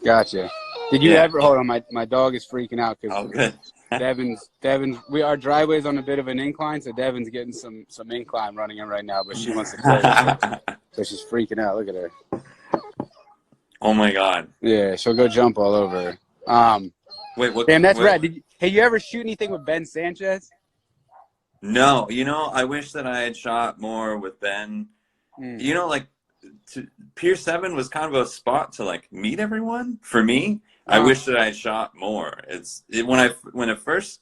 Gotcha. Did you ever hold on? My dog is freaking out because good. Devin's our driveway's on a bit of an incline, so Devin's getting some incline running in right now, but she wants to play with it. So she's freaking out. Look at her. Oh my God. Yeah, she'll go jump all over her. Wait, what? Damn, that's rad. Hey, you ever shoot anything with Ben Sanchez? No, I wish that I had shot more with Ben. Like Pier 7 was kind of a spot to like meet everyone for me. I wish that I had shot more. When it first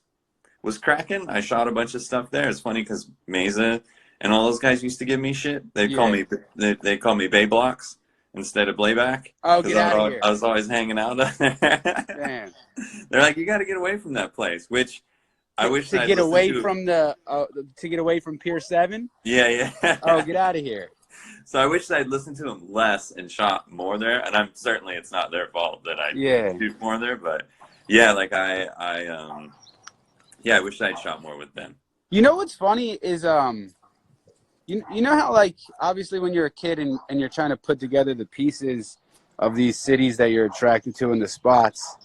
was cracking, I shot a bunch of stuff there. It's funny because Mesa and all those guys used to give me shit. They call me Bay Blocks instead of Blabac. Oh, get out of here! I was always hanging out there. Damn. They're like, you got to get away from that place, which I wish to get away from Pier 7. Yeah. Oh, get out of here! So I wish I'd listened to them less and shot more there. And it's not their fault that I shoot more there. But yeah, like I wish I'd shot more with Ben. You know what's funny is you know how like obviously when you're a kid and you're trying to put together the pieces of these cities that you're attracted to in the spots.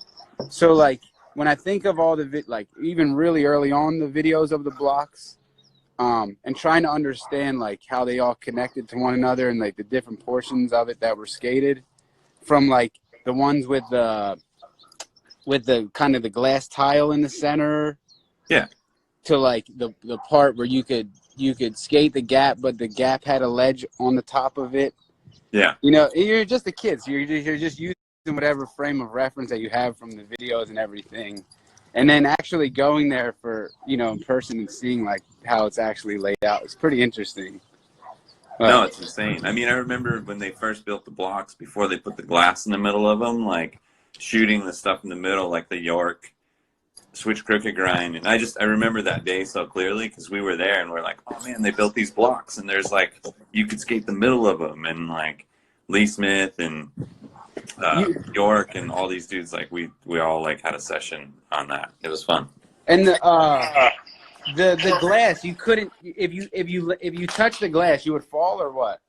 So like when I think of all the like even really early on the videos of the blocks. And trying to understand like how they all connected to one another and like the different portions of it that were skated, from like the ones with the kind of the glass tile in the center, to like the part where you could skate the gap, but the gap had a ledge on the top of it. Yeah, you're just a kid, so you're just using whatever frame of reference that you have from the videos and everything. And then actually going there for, in person and seeing like how it's actually laid out. It's pretty interesting. No, it's insane. I mean, I remember when they first built the blocks before they put the glass in the middle of them, like shooting the stuff in the middle, like the York switch crooked grind. And I remember that day so clearly because we were there and we're like, oh man, they built these blocks and there's like, you could skate the middle of them. And like Lee Smith and York and all these dudes, like we all like had a session on that. It was fun. And the glass, you couldn't if you touched the glass, you would fall or what?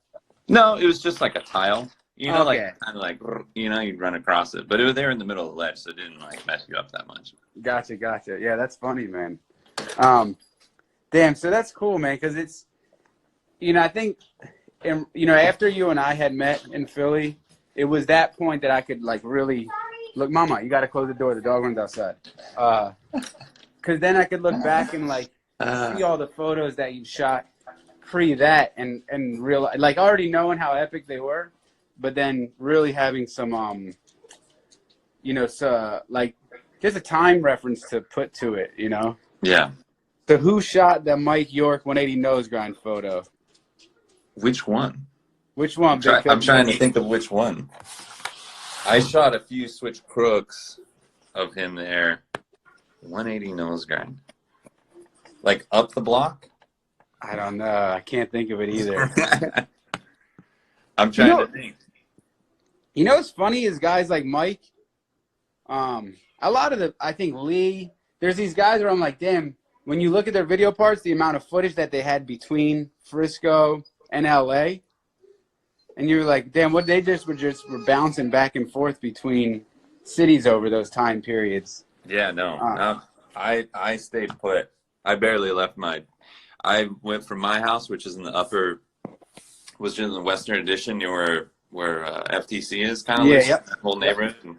No, it was just like a tile. Like kind of like you'd run across it, but it was there in the middle of the ledge, so it didn't like mess you up that much. Gotcha. Yeah, that's funny, man. Damn, so that's cool, man, because it's I think after you and I had met in Philly, it was that point that I could like really look. Mama, you got to close the door. The dog runs outside. Because then I could look back and like see all the photos that you shot pre that and realize, like already knowing how epic they were, but then really having some like just a time reference to put to it, Yeah. So who shot the Mike York 180 nose grind photo? Which one? Which one? I'm trying to think of which one. I shot a few switch crooks of him there. 180 nose grind. Like up the block? I don't know. I can't think of it either. I'm trying to think. What's funny is guys like Mike, a lot of I think Lee, there's these guys where I'm like, damn, when you look at their video parts, the amount of footage that they had between Frisco and LA, and you're like, damn, what they were bouncing back and forth between cities over those time periods. Yeah, no. I stayed put. I barely left I went from my house, which is in the was in the Western Addition near where FTC is, kind of that whole neighborhood. And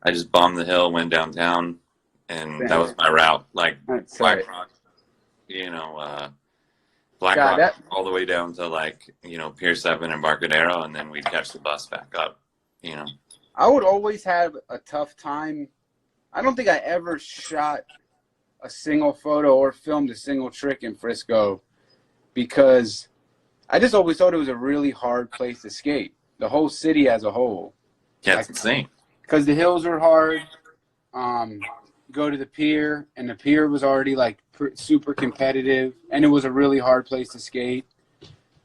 I just bombed the hill, went downtown, and that was my route. Like Black Rock, Black Rock all the way down to like, Pier 7 and Barcadero, and then we'd catch the bus back up, I would always have a tough time. I don't think I ever shot a single photo or filmed a single trick in Frisco because I just always thought it was a really hard place to skate. The whole city as a whole. Yeah, it's insane. Because the hills are hard. Go to the pier, and the pier was already like super competitive, and it was a really hard place to skate.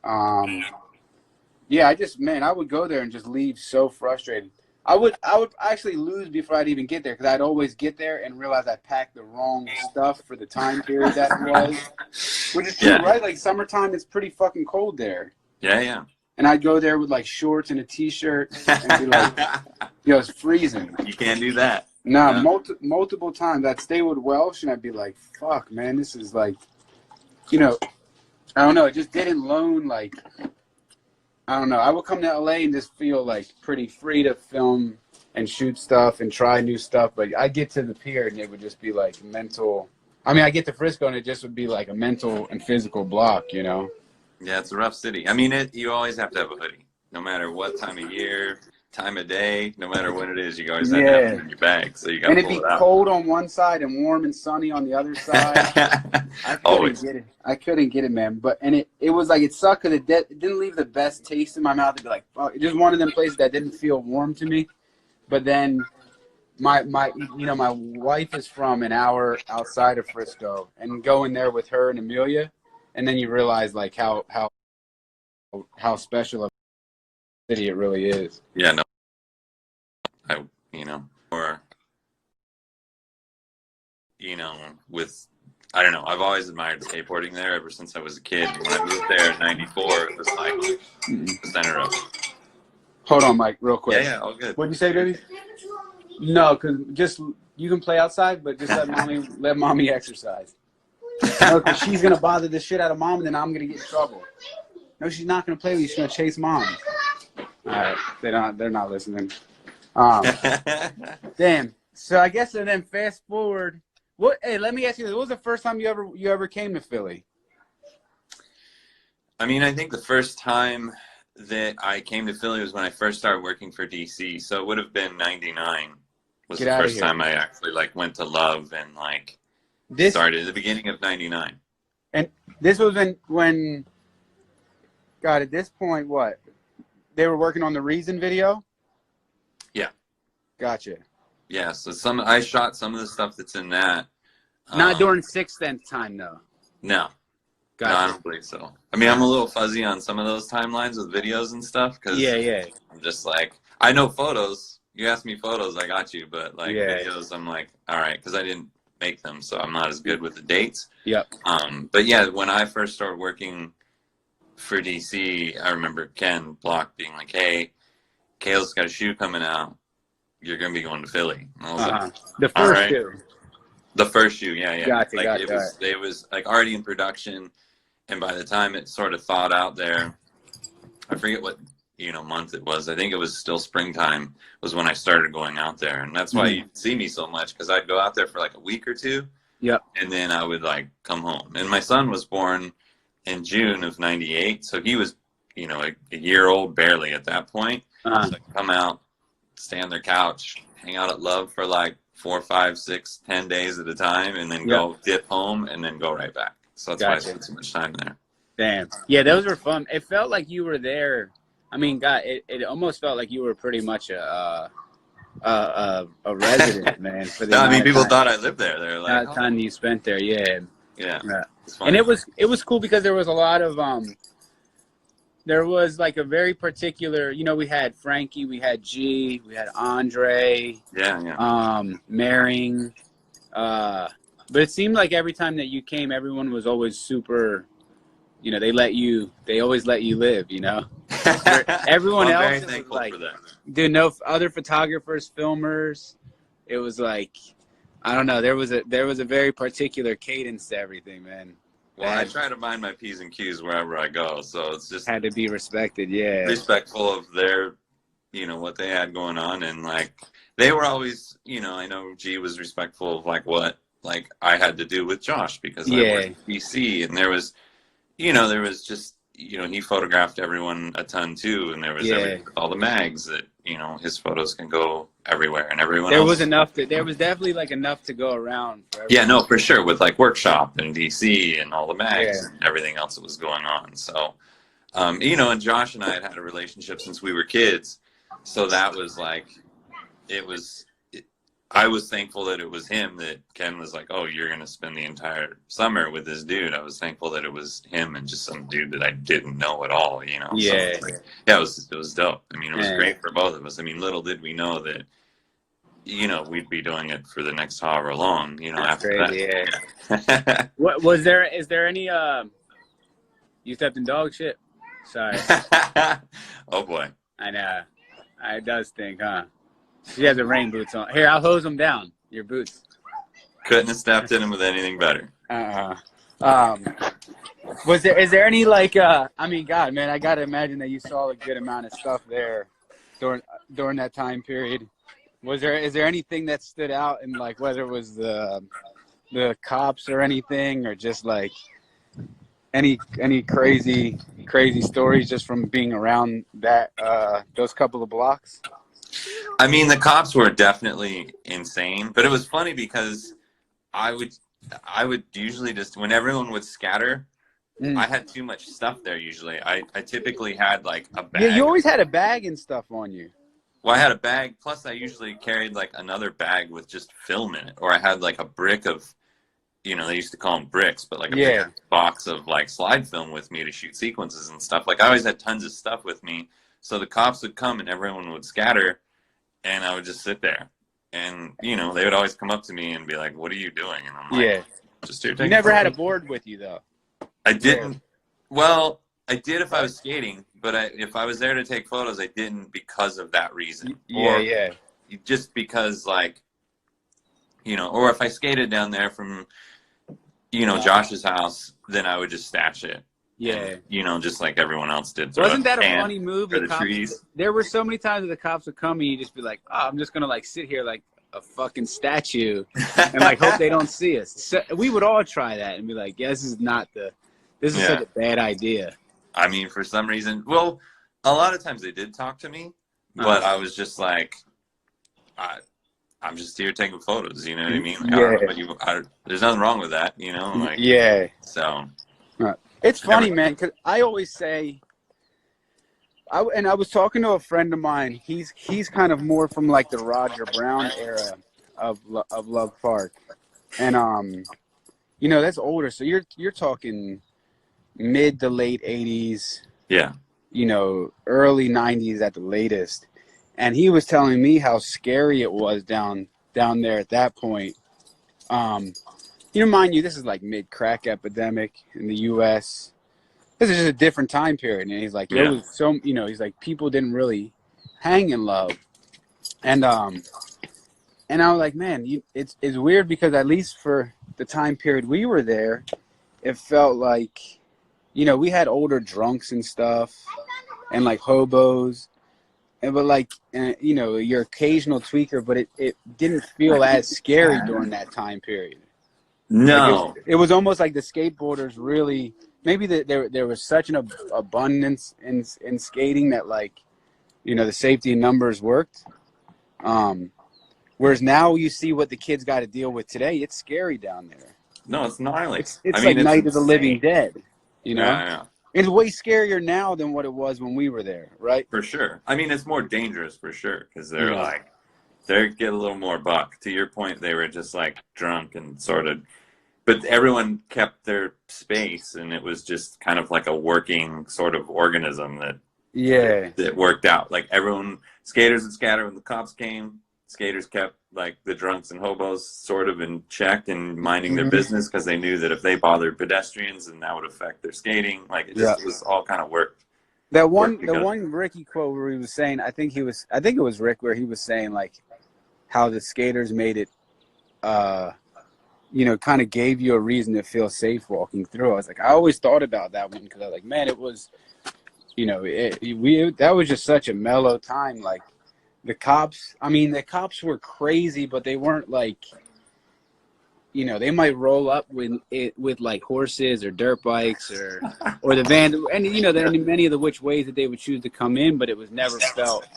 Yeah, I would go there and just leave so frustrated. I would actually lose before I'd even get there because I'd always get there and realize I packed the wrong stuff for the time period that it was. Which is true, right? Like summertime, it's pretty fucking cold there. Yeah. and I'd go there with like shorts and a t-shirt and be like, yo, it's freezing. You can't do that. No, multiple times I'd stay with Welsh and I'd be like, fuck, man, this is like, you know, I don't know, it just didn't loan like, I don't know. I would come to LA and just feel like pretty free to film and shoot stuff and try new stuff, but I get to the pier and it would just be like mental. I mean, I get to Frisco and it just would be like a mental and physical block, you know? Yeah, it's a rough city. I mean, you always have to have a hoodie, no matter what time of year, time of day, no matter what it is. You always have to have it in your bag, so you got to pull it out. And it'd be cold on one side and warm and sunny on the other side. I couldn't get it. I couldn't get it, man. But it was like it sucked because it didn't leave the best taste in my mouth. It'd be like, fuck. It just one of them places that didn't feel warm to me. But then my wife is from an hour outside of Frisco, and going there with her and Amelia, and then you realize like how special a city it really is. Yeah, no, with, I don't know, I've always admired skateboarding there ever since I was a kid. When I moved there in '94, it was like the center of it. Hold on, Mike, real quick. Yeah, all good. What'd you say, baby? No, because just you can play outside, but just let mommy exercise. No, because she's gonna bother the shit out of mom, and then I'm gonna get in trouble. No, she's not gonna play with you. She's gonna chase mom. All right, they're not listening. Damn. So I guess and then fast forward. What? Hey, let me ask you this: what was the first time you ever came to Philly? I mean, I think the first time that I came to Philly was when I first started working for DC. So it would have been '99. Was the first time I actually like went to Love and like started at the beginning of '99. And this was when God, at this point, what? They were working on the Reason video? Yeah. Gotcha. Yeah, so I shot some of the stuff that's in that. Not during Sixth Sense time, though. No. Gotcha. No, I don't believe so. I mean, I'm a little fuzzy on some of those timelines with videos and stuff. Cause yeah. I'm just like, I know photos. You ask me photos, I got you. But like videos, I'm like, all right, because I didn't make them, so I'm not as good with the dates. Yep. But yeah, when I first started working for DC, I remember Ken Block being like, hey, Kale's got a shoe coming out. You're going to be going to Philly. And I was like, the first shoe. The first shoe, yeah. Gotcha, like it was like already in production, and by the time it sort of thawed out there, I forget what month it was. I think it was still springtime was when I started going out there, and that's why you see me so much, because I'd go out there for like a week or two. Yep. And then I would like come home. And my son was born in June of '98, so he was a year old barely at that point. So I'd come out, stay on their couch, hang out at Love for like 4, 5, 6, 10 days at a time, and then go dip home and then go right back. So that's why I spent so much time there. Damn. Yeah, those were fun. It felt like you were there. I mean, God, it almost felt like you were pretty much a resident, man. For the people thought I lived there. They're like, time you spent there, yeah. And it was cool because there was a lot of there was like a very particular, we had Frankie, we had G, we had Andre, Maring, but it seemed like every time that you came, everyone was always super, they always let you live, Everyone else was like, dude, no other photographers, filmers. It was like, I don't know, there was a very particular cadence to everything, man. Well, I try to mind my P's and Q's wherever I go, so it's just had to be respected, yeah. Respectful of their, what they had going on, and like they were always, I know G was respectful of like what like I had to do with Josh because I worked in DC, and there was just he photographed everyone a ton too, and there was all the mags that his photos can go everywhere, and everyone there was definitely like enough to go around for everyone. Yeah, no, for sure, with like Workshop and DC and all the mags and everything else that was going on. So and Josh and I had a relationship since we were kids, so that was like I was thankful that it was him that Ken was like, oh, you're going to spend the entire summer with this dude. I was thankful that it was him and just some dude that I didn't know at all, Yeah. So it was dope. I mean, it was great for both of us. I mean, little did we know that, we'd be doing it for the next however long, after crazy, that. What is there any, you stepped in dog shit? Sorry. Oh boy. I know. It does stink, huh? She has her rain boots on. Here, I'll hose them down. Your boots. Couldn't have stepped in him with anything better. Is there any like I mean, God, man, I gotta imagine that you saw a good amount of stuff there during that time period. Is there anything that stood out in like whether it was the cops or anything, or just like any crazy stories just from being around that those couple of blocks? I mean, the cops were definitely insane, but it was funny because I would usually just, when everyone would scatter, I had too much stuff there usually. I typically had like a bag. Yeah, you always had a bag and stuff on you. Well, I had a bag, plus I usually carried like another bag with just film in it, or I had like a brick of, they used to call them bricks, but like a big box of like slide film with me to shoot sequences and stuff. Like I always had tons of stuff with me, so the cops would come and everyone would scatter, and I would just sit there. And, they would always come up to me and be like, "What are you doing?" And I'm like, "Just here." You never had a board with you, though. I didn't. Well, I did if I was skating, but if I was there to take photos, I didn't because of that reason. Yeah. Just because, like, or if I skated down there from, Josh's house, then I would just stash it. Yeah. And, just like everyone else did. Wasn't that a funny move? The trees. There were so many times that the cops would come and you just be like, "Oh, I'm just gonna like sit here like a fucking statue and like hope they don't see us." So we would all try that and be like, "Yeah, this is such a bad idea." I mean, for some reason, well, a lot of times they did talk to me, but I was just like, I'm just here taking photos. You know what I mean? Like, there's nothing wrong with that. Like, So. It's funny, man, because I always say, I was talking to a friend of mine. He's kind of more from like the Roger Brown era of Love Park, and that's older. So you're talking mid to late 80s. Yeah. Early 90s at the latest. And he was telling me how scary it was down there at that point. Mind you, this is like mid-crack epidemic in the U.S. This is just a different time period. And he's like, he's like, people didn't really hang in love. And I was like, man, it's weird because at least for the time period we were there, it felt like, we had older drunks and stuff and like hobos. But like, your occasional tweaker, but it didn't feel as scary during that time period. No. Like it was almost like the skateboarders really, maybe there was such an abundance in skating that like, the safety in numbers worked. Whereas now you see what the kids got to deal with today. It's scary down there. No, it's gnarly. It's like Night of the Living Dead, Yeah. It's way scarier now than what it was when we were there, right? For sure. I mean, it's more dangerous for sure because they get a little more buck. To your point, they were just like drunk and sort of, but everyone kept their space, and it was just kind of like a working sort of organism that worked out. Like skaters would scatter when the cops came. Skaters kept like the drunks and hobos sort of in check and minding their business because they knew that if they bothered pedestrians, then that would affect their skating. Like it was all kind of worked. The one Ricky quote where he was saying, I think it was Rick, where he was saying like how the skaters made it, kind of gave you a reason to feel safe walking through. I was like, I always thought about that one because I was like, man, it was, that was just such a mellow time. Like the cops were crazy, but they weren't like, they might roll up with like horses or dirt bikes or the van, and many of the which ways that they would choose to come in, but it was never felt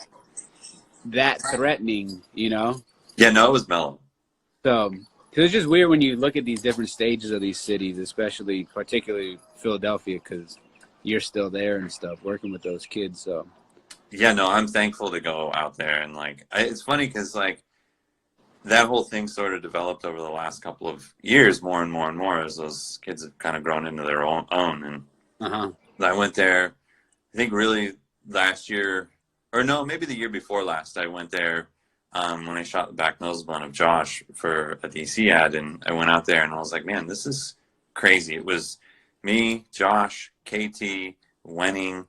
that threatening, Yeah, no, it was mellow. So, cause it's just weird when you look at these different stages of these cities, particularly Philadelphia, because you're still there and stuff, working with those kids. So. Yeah, no, I'm thankful to go out there and like it's funny because like that whole thing sort of developed over the last couple of years more and more and more as those kids have kind of grown into their own. And I went there, I think really last year, or no, maybe the year before last. I went there when I shot the back nose blunt of Josh for a DC ad, and I went out there and I was like, man, this is crazy. It was me, Josh, KT, Wenning,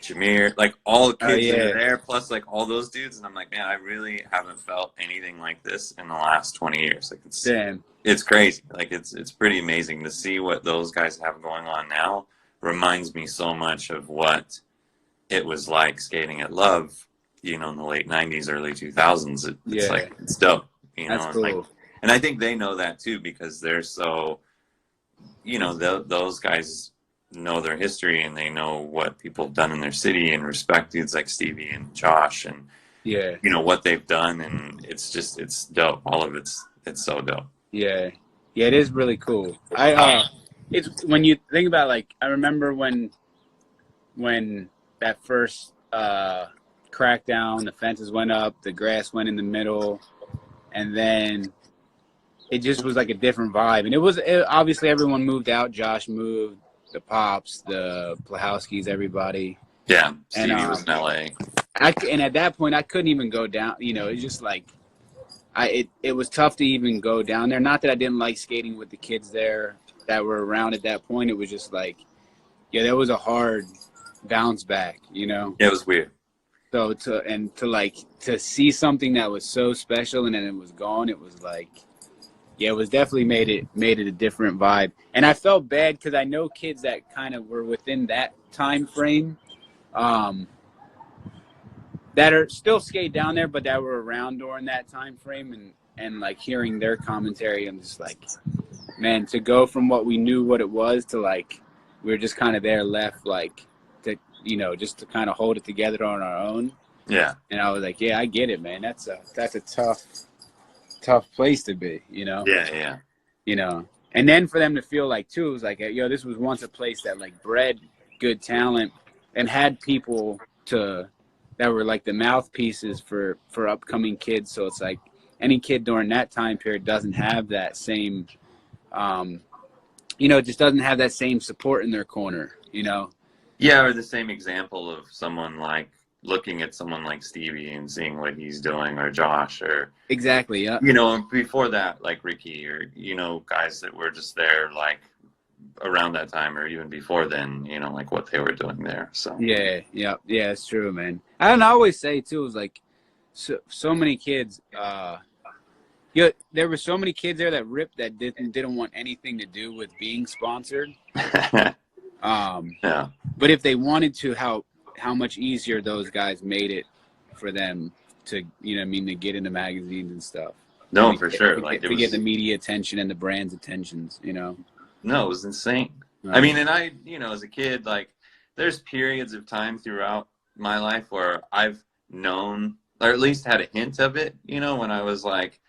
Jameer, like all the Oh, kids that yeah. are there, plus like all those dudes, and I'm like, man, I really haven't felt anything like this in the last 20 years. Like Damn. it's crazy. Like it's pretty amazing to see what those guys have going on now. Reminds me so much of what it was like skating at Love, you know, in the late 90s, early 2000s. It's Yeah. like, it's dope, you That's know, cool. like, and I think they know that too, because they're so, you know, those guys know their history and they know what people have done in their city and respect dudes like Stevie and Josh and, Yeah. you know, what they've done. And it's just, it's dope. All of it's so dope. Yeah. Yeah, it is really cool. It's when you think about, like, I remember when that first crackdown, the fences went up, the grass went in the middle, and then it just was like a different vibe. And obviously everyone moved out. Josh moved, the Pops, the Plahowskis, everybody. Yeah. And Stevie was in LA. and at that point I couldn't even go down. You know, it's just like it was tough to even go down there. Not that I didn't like skating with the kids there that were around at that point. It was just like, yeah, that was a hard bounce back, you know? Yeah, it was weird. So to see something that was so special and then it was gone, it was like, yeah, it was definitely made it a different vibe. And I felt bad because I know kids that kind of were within that time frame, that are still skate down there, but that were around during that time frame, and like hearing their commentary, I'm just like, man, to go from what we knew what it was to like we were just kind of there left, like, to, you know, just to kind of hold it together on our own. Yeah. And I was like, yeah, I get it, man. That's a tough place to be, you know? Yeah, yeah. You know, and then for them to feel like too, it was like, yo, this was once a place that like bred good talent and had people that were like the mouthpieces for upcoming kids. So it's like any kid during that time period doesn't have that same, you know, just doesn't have that same support in their corner, you know? Yeah, or the same example of someone like looking at someone like Stevie and seeing what he's doing, or Josh, or Exactly. Yeah. you know, before that, like Ricky, or you know, guys that were just there like around that time, or even before then, you know, like what they were doing there. So Yeah, it's true, man. I always say too, it was like so many kids. Yeah, there were so many kids there that ripped that didn't want anything to do with being sponsored. yeah. But if they wanted to, how much easier those guys made it for them to, you know what I mean, to get into magazines and stuff. No, for sure. Like to get the media attention and the brand's attentions, you know. No, it was insane. I mean, and I, you know, as a kid, like there's periods of time throughout my life where I've known, or at least had a hint of it, you know, when I was like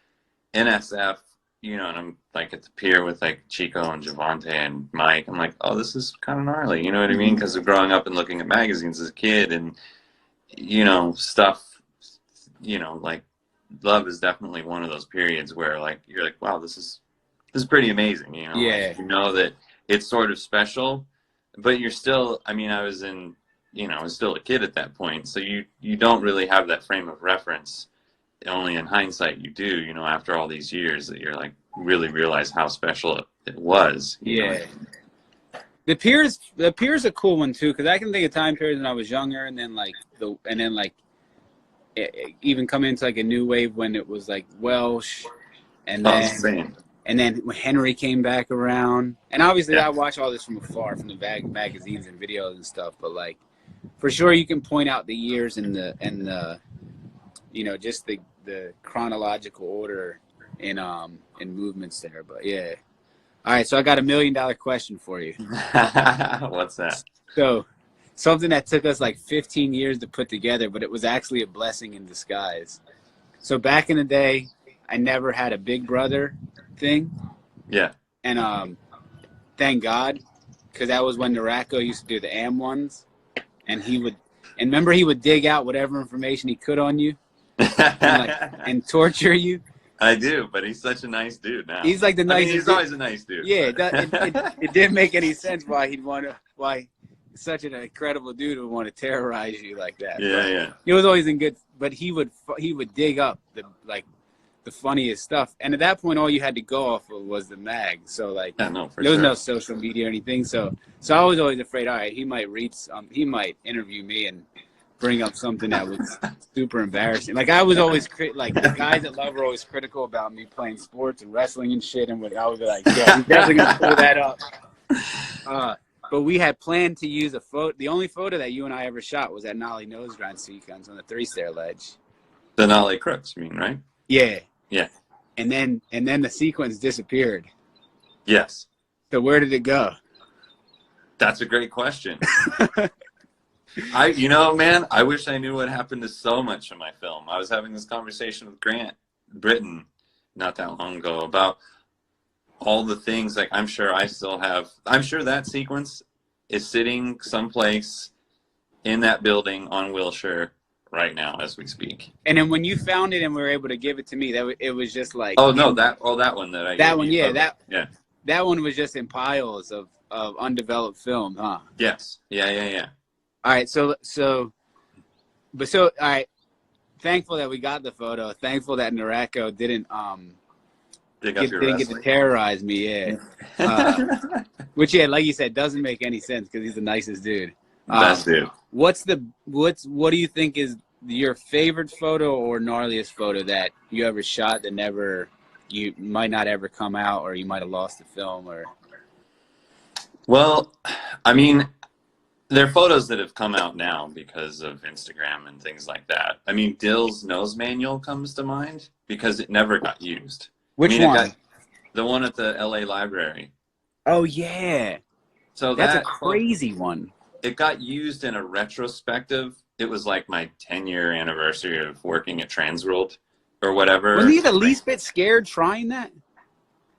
NSF, you know, and I'm like at the pier with like Chico and Javante and Mike. I'm like, oh, this is kind of gnarly. You know what I mean? Because of growing up and looking at magazines as a kid and, you know, stuff, you know, like Love is definitely one of those periods where like, you're like, wow, this is pretty amazing. You know, Yeah. like, you know that it's sort of special, but you're still, I mean, I was still a kid at that point. So you don't really have that frame of reference. Only in hindsight you do, you know, after all these years that you're like really realize how special it was. Yeah. The pier's a cool one too, because I can think of time periods when I was younger, and then even come into like a new wave when it was like Welsh, and then when Henry came back around, and obviously I watch all this from afar, from the magazines and videos and stuff, but like for sure you can point out the years and the you know, just the chronological order in movements there. But yeah. All right, so I got $1 million question for you. What's that? So something that took us like 15 years to put together, but it was actually a blessing in disguise. So back in the day, I never had a big brother thing. Yeah. And thank God, because that was when Noracco used to do the AM ones, and he would dig out whatever information he could on you. and torture you. I do, but he's such a nice dude now. He's like the nicest. He's always a nice dude. Yeah, it didn't make any sense why such an incredible dude would want to terrorize you like that. Yeah, yeah. He was always in good, but he would dig up the the funniest stuff. And at that point, all you had to go off of was the mag. So like, Yeah, no, for there was sure. no social media or anything. So I was always afraid, all right, he might read he might interview me and bring up something that was super embarrassing. Like I was always like the guys at Love were always critical about me playing sports and wrestling and shit. And I would be like, yeah, he's definitely gonna pull that up. But we had planned to use a photo. The only photo that you and I ever shot was that Nollie nose grind sequence on the 3-stair ledge. The Nollie crooks, you mean, right? Yeah. Yeah. And then the sequence disappeared. Yes. So where did it go? That's a great question. Man, I wish I knew what happened to so much of my film. I was having this conversation with Grant Britton not that long ago about all the things. Like, I'm sure that sequence is sitting someplace in that building on Wilshire right now as we speak. And then when you found it and were able to give it to me, it was just like, that one that I that one, yeah, okay. that one was just in piles of undeveloped film, huh? Yes. Yeah. All right, all right. Thankful that we got the photo. Thankful that Nareko didn't get to terrorize me. Yeah. Which, yeah, like you said, doesn't make any sense because he's the nicest dude. Best dude. What do you think is your favorite photo or gnarliest photo that you ever shot that you might not ever come out, or you might have lost the film? Or well, I mean, there are photos that have come out now because of Instagram and things like that. I mean, Dill's nose manual comes to mind because it never got used. Which one? The one at the LA Library. Oh yeah. So that's a crazy one. It got used in a retrospective. It was like my 10-year anniversary of working at Transworld or whatever. Wasn't he the least bit scared trying that?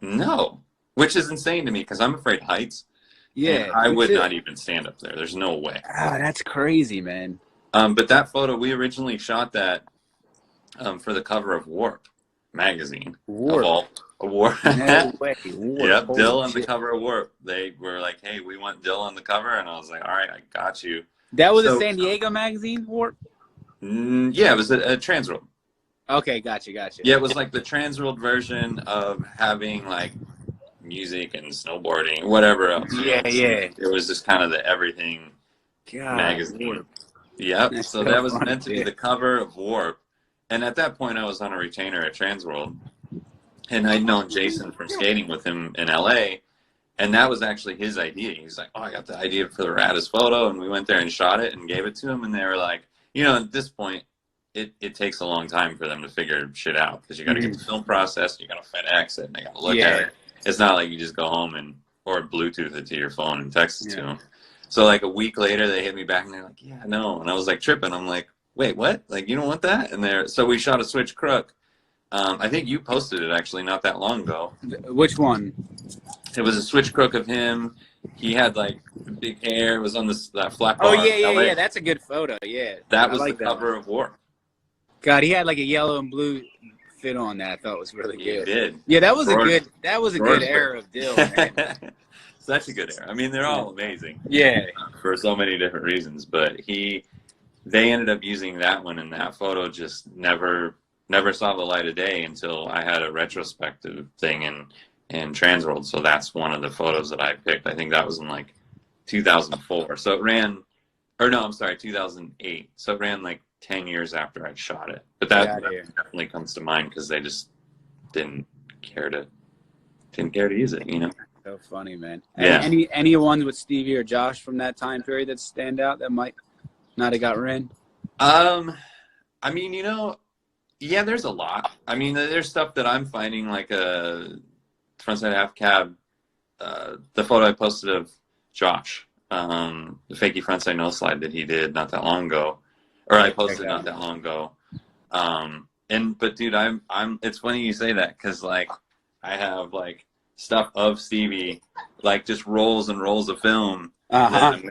No, which is insane to me because I'm afraid of heights. Yeah, I would not even stand up there. There's no way. Oh, that's crazy, man. But that photo, we originally shot that for the cover of Warp magazine. Warp. Warp. No way. Warp. Yep, Dill on the cover of Warp. They were like, hey, we want Dill on the cover. And I was like, all right, I got you. That was a San Diego magazine, Warp? Yeah, it was a Transworld. Okay, gotcha. Yeah, it was like the Transworld version of having like music and snowboarding, whatever else. Yeah. It was just kind of the everything magazine. Warp. Yep. So that was meant to be the cover of Warp. And at that point, I was on a retainer at Transworld. And I'd known Jason from skating with him in LA. And that was actually his idea. He's like, oh, I got the idea for the raddest photo. And we went there and shot it and gave it to him. And they were like, at this point, it takes a long time for them to figure shit out. Because you got to get the film processed, you got to FedEx it, and they got to look at it. It's not like you just go home or Bluetooth it to your phone and text it to them. So like a week later, they hit me back and they're like, yeah, no. And I was like tripping. I'm like, wait, what? Like, you don't want that? So we shot a Switch Crook. I think you posted it actually not that long ago. Which one? It was a Switch Crook of him. He had like big hair. It was on that flat bar. Oh yeah. That's a good photo. Yeah. That was the cover of Warp. God, he had like a yellow and blue fit on that. I thought was really good. He did. Yeah, that was a good era of Dill, man. Such a good era. I mean, they're all amazing. Yeah. For so many different reasons, but they ended up using that one, and that photo just never saw the light of day until I had a retrospective thing in Transworld. So that's one of the photos that I picked. I think that was in like 2004. So it ran, 2008. So it ran like 10 years after I shot it. But that definitely comes to mind because they just didn't care to use it, So funny, man. Yeah. Any ones with Stevie or Josh from that time period that stand out that might not have got ran? I mean, yeah, there's a lot. I mean, there's stuff that I'm finding, like a frontside half cab, the photo I posted of Josh, the fakey frontside no slide that he did not that long ago, or I posted not that long ago. But dude, it's funny you say that because like I have like stuff of Stevie, like just rolls and rolls of film that